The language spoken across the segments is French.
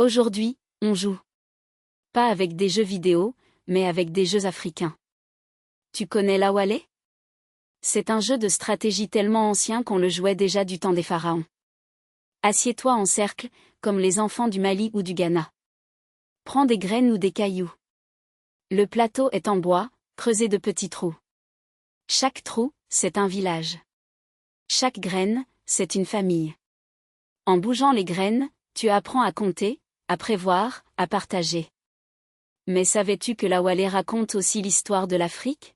Aujourd'hui, on joue. Pas avec des jeux vidéo, mais avec des jeux africains. Tu connais l'Awalé? C'est un jeu de stratégie tellement ancien qu'on le jouait déjà du temps des pharaons. Assieds-toi en cercle, comme les enfants du Mali ou du Ghana. Prends des graines ou des cailloux. Le plateau est en bois, creusé de petits trous. Chaque trou, c'est un village. Chaque graine, c'est une famille. En bougeant les graines, tu apprends à compter, à prévoir, à partager. Mais savais-tu que l'Awalé raconte aussi l'histoire de l'Afrique?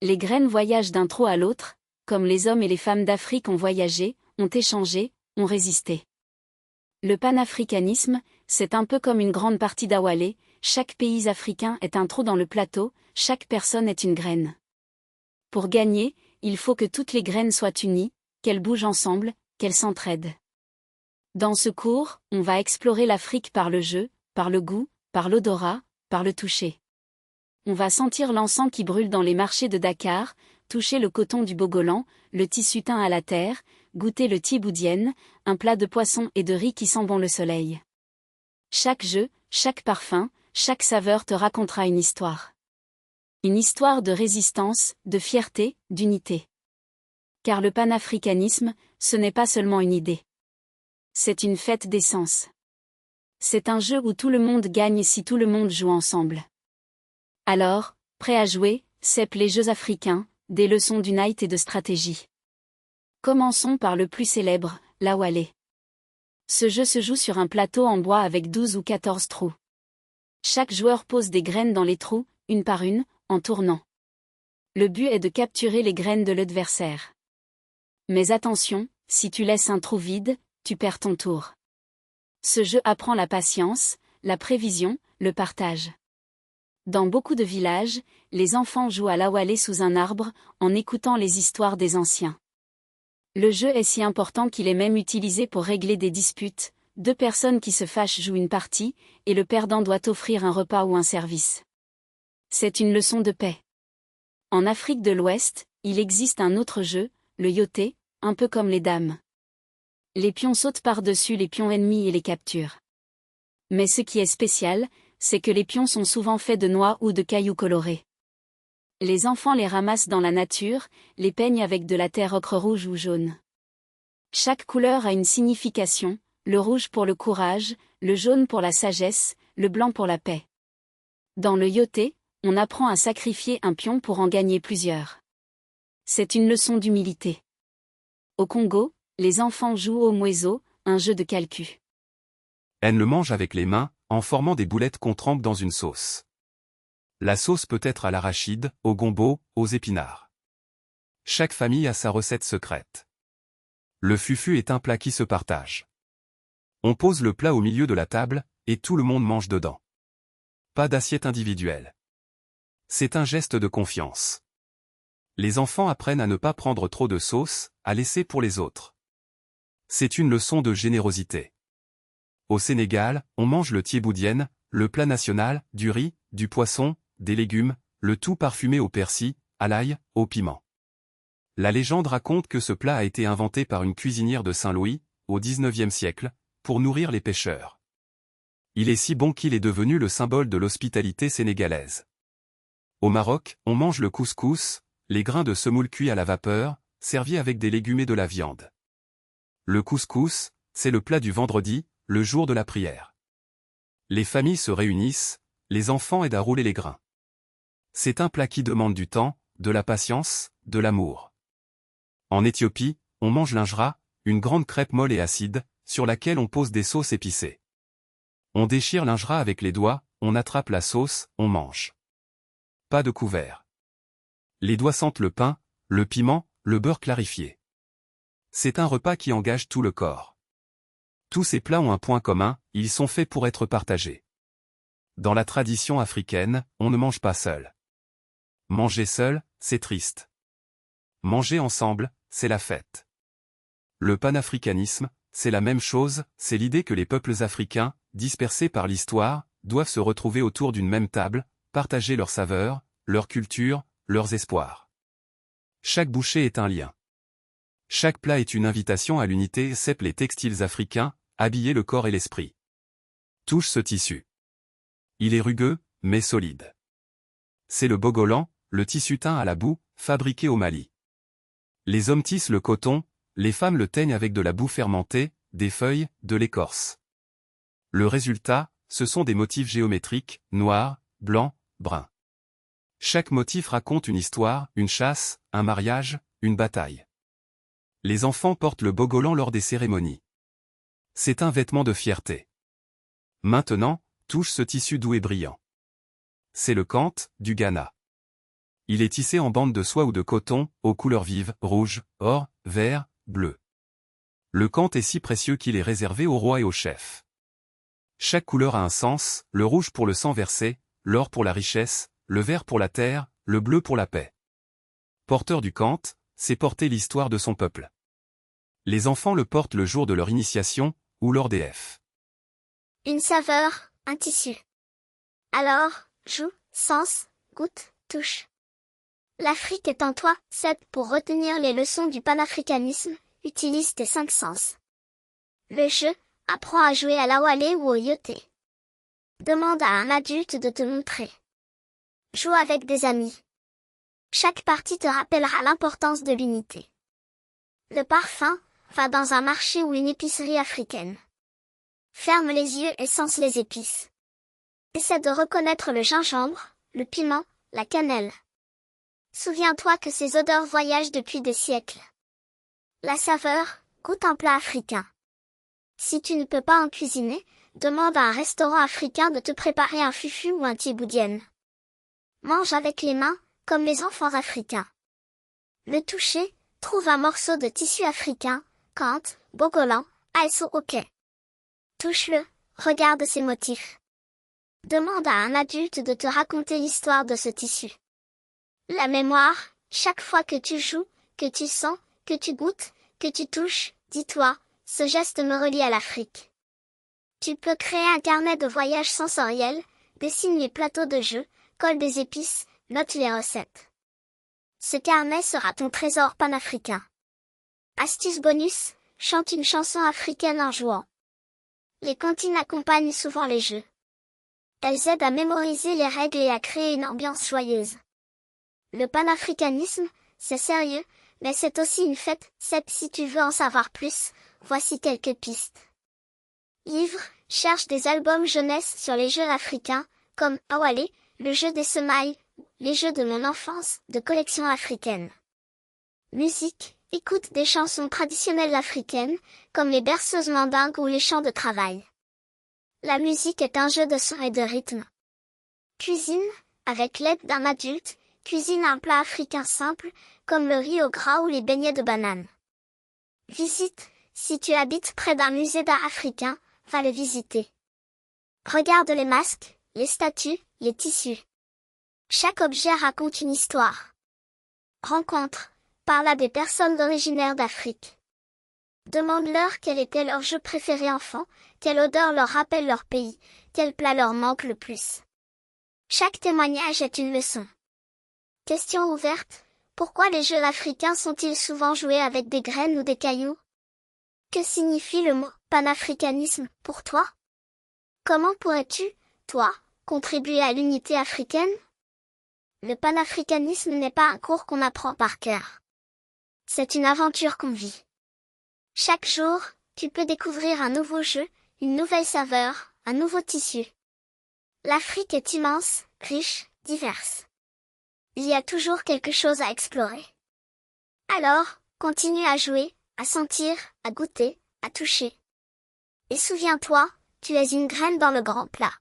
Les graines voyagent d'un trou à l'autre, comme les hommes et les femmes d'Afrique ont voyagé, ont échangé, ont résisté. Le panafricanisme, c'est un peu comme une grande partie d'Awalé, chaque pays africain est un trou dans le plateau, chaque personne est une graine. Pour gagner, il faut que toutes les graines soient unies, qu'elles bougent ensemble, qu'elles s'entraident. Dans ce cours, on va explorer l'Afrique par le jeu, par le goût, par l'odorat, par le toucher. On va sentir l'encens qui brûle dans les marchés de Dakar, toucher le coton du Bogolan, le tissu teint à la terre, goûter le tiboudienne, un plat de poisson et de riz qui sent bon le soleil. Chaque jeu, chaque parfum, chaque saveur te racontera une histoire. Une histoire de résistance, de fierté, d'unité. Car le panafricanisme, ce n'est pas seulement une idée. C'est une fête d'essence. C'est un jeu où tout le monde gagne si tout le monde joue ensemble. Alors, prêt à jouer, cèpe les jeux africains, des leçons d'unité et de stratégie. Commençons par le plus célèbre, l'Awalé. Ce jeu se joue sur un plateau en bois avec 12 ou 14 trous. Chaque joueur pose des graines dans les trous, une par une, en tournant. Le but est de capturer les graines de l'adversaire. Mais attention, si tu laisses un trou vide, tu perds ton tour. Ce jeu apprend la patience, la prévision, le partage. Dans beaucoup de villages, les enfants jouent à l'Awalé sous un arbre, en écoutant les histoires des anciens. Le jeu est si important qu'il est même utilisé pour régler des disputes. Deux personnes qui se fâchent jouent une partie, et le perdant doit offrir un repas ou un service. C'est une leçon de paix. En Afrique de l'Ouest, il existe un autre jeu, le yoté, un peu comme les dames. Les pions sautent par-dessus les pions ennemis et les capturent. Mais ce qui est spécial, c'est que les pions sont souvent faits de noix ou de cailloux colorés. Les enfants les ramassent dans la nature, les peignent avec de la terre ocre rouge ou jaune. Chaque couleur a une signification, le rouge pour le courage, le jaune pour la sagesse, le blanc pour la paix. Dans le yoté, on apprend à sacrifier un pion pour en gagner plusieurs. C'est une leçon d'humilité. Au Congo, les enfants jouent au mweso, un jeu de calcul. Elle le mange avec les mains, en formant des boulettes qu'on trempe dans une sauce. La sauce peut être à l'arachide, au gombo, aux épinards. Chaque famille a sa recette secrète. Le fufu est un plat qui se partage. On pose le plat au milieu de la table, et tout le monde mange dedans. Pas d'assiette individuelle. C'est un geste de confiance. Les enfants apprennent à ne pas prendre trop de sauce, à laisser pour les autres. C'est une leçon de générosité. Au Sénégal, on mange le tieboudienne, le plat national, du riz, du poisson, des légumes, le tout parfumé au persil, à l'ail, au piment. La légende raconte que ce plat a été inventé par une cuisinière de Saint-Louis, au XIXe siècle, pour nourrir les pêcheurs. Il est si bon qu'il est devenu le symbole de l'hospitalité sénégalaise. Au Maroc, on mange le couscous, les grains de semoule cuits à la vapeur, servis avec des légumes et de la viande. Le couscous, c'est le plat du vendredi, le jour de la prière. Les familles se réunissent, les enfants aident à rouler les grains. C'est un plat qui demande du temps, de la patience, de l'amour. En Éthiopie, on mange l'injera, une grande crêpe molle et acide, sur laquelle on pose des sauces épicées. On déchire l'injera avec les doigts, on attrape la sauce, on mange. Pas de couvert. Les doigts sentent le pain, le piment, le beurre clarifié. C'est un repas qui engage tout le corps. Tous ces plats ont un point commun, ils sont faits pour être partagés. Dans la tradition africaine, on ne mange pas seul. Manger seul, c'est triste. Manger ensemble, c'est la fête. Le panafricanisme, c'est la même chose, c'est l'idée que les peuples africains, dispersés par l'histoire, doivent se retrouver autour d'une même table, partager leurs saveurs, leur culture, leurs espoirs. Chaque bouchée est un lien. Chaque plat est une invitation à l'unité, cèpent les textiles africains, habiller le corps et l'esprit. Touche ce tissu. Il est rugueux, mais solide. C'est le bogolan, le tissu teint à la boue, fabriqué au Mali. Les hommes tissent le coton, les femmes le teignent avec de la boue fermentée, des feuilles, de l'écorce. Le résultat, ce sont des motifs géométriques, noirs, blancs, bruns. Chaque motif raconte une histoire, une chasse, un mariage, une bataille. Les enfants portent le bogolan lors des cérémonies. C'est un vêtement de fierté. Maintenant, touche ce tissu doux et brillant. C'est le kante, du Ghana. Il est tissé en bandes de soie ou de coton, aux couleurs vives, rouge, or, vert, bleu. Le kante est si précieux qu'il est réservé aux rois et aux chefs. Chaque couleur a un sens, le rouge pour le sang versé, l'or pour la richesse, le vert pour la terre, le bleu pour la paix. Porteur du kante, c'est porter l'histoire de son peuple. Les enfants le portent le jour de leur initiation, ou lors des F. Une saveur, un tissu. Alors, joue, sens, goûte, touche. L'Afrique est en toi, 7 pour retenir les leçons du panafricanisme, utilise tes 5 sens. Le jeu, apprends à jouer à l'awalé ou au yoté. Demande à un adulte de te montrer. Joue avec des amis. Chaque partie te rappellera l'importance de l'unité. Le parfum, va dans un marché ou une épicerie africaine. Ferme les yeux et sens les épices. Essaie de reconnaître le gingembre, le piment, la cannelle. Souviens-toi que ces odeurs voyagent depuis des siècles. La saveur, goûte un plat africain. Si tu ne peux pas en cuisiner, demande à un restaurant africain de te préparer un fufu ou un tiboudienne. Mange avec les mains, comme les enfants africains. Le toucher, trouve un morceau de tissu africain, kante, bogolan, aïsso ok. Touche-le, regarde ses motifs. Demande à un adulte de te raconter l'histoire de ce tissu. La mémoire, chaque fois que tu joues, que tu sens, que tu goûtes, que tu touches, dis-toi, ce geste me relie à l'Afrique. Tu peux créer un carnet de voyage sensoriel, dessine les plateaux de jeu, colle des épices, note les recettes. Ce carnet sera ton trésor panafricain. Astuce bonus, chante une chanson africaine en jouant. Les cantines accompagnent souvent les jeux. Elles aident à mémoriser les règles et à créer une ambiance joyeuse. Le panafricanisme, c'est sérieux, mais c'est aussi une fête. Si tu veux en savoir plus, voici quelques pistes. Livres, cherche des albums jeunesse sur les jeux africains, comme Awalé, le jeu des semailles, les jeux de mon enfance, de collection africaine. Musique, écoute des chansons traditionnelles africaines, comme les berceuses mandingues ou les chants de travail. La musique est un jeu de son et de rythme. Cuisine, avec l'aide d'un adulte, cuisine un plat africain simple, comme le riz au gras ou les beignets de banane. Visite, si tu habites près d'un musée d'art africain, va le visiter. Regarde les masques, les statues, les tissus. Chaque objet raconte une histoire. Rencontre, parle à des personnes originaires d'Afrique. Demande-leur quel était leur jeu préféré enfant, quelle odeur leur rappelle leur pays, quel plat leur manque le plus. Chaque témoignage est une leçon. Question ouverte, pourquoi les jeux africains sont-ils souvent joués avec des graines ou des cailloux? Que signifie le mot panafricanisme pour toi? Comment pourrais-tu, toi, contribuer à l'unité africaine? Le panafricanisme n'est pas un cours qu'on apprend par cœur. C'est une aventure qu'on vit. Chaque jour, tu peux découvrir un nouveau jeu, une nouvelle saveur, un nouveau tissu. L'Afrique est immense, riche, diverse. Il y a toujours quelque chose à explorer. Alors, continue à jouer, à sentir, à goûter, à toucher. Et souviens-toi, tu es une graine dans le grand plat.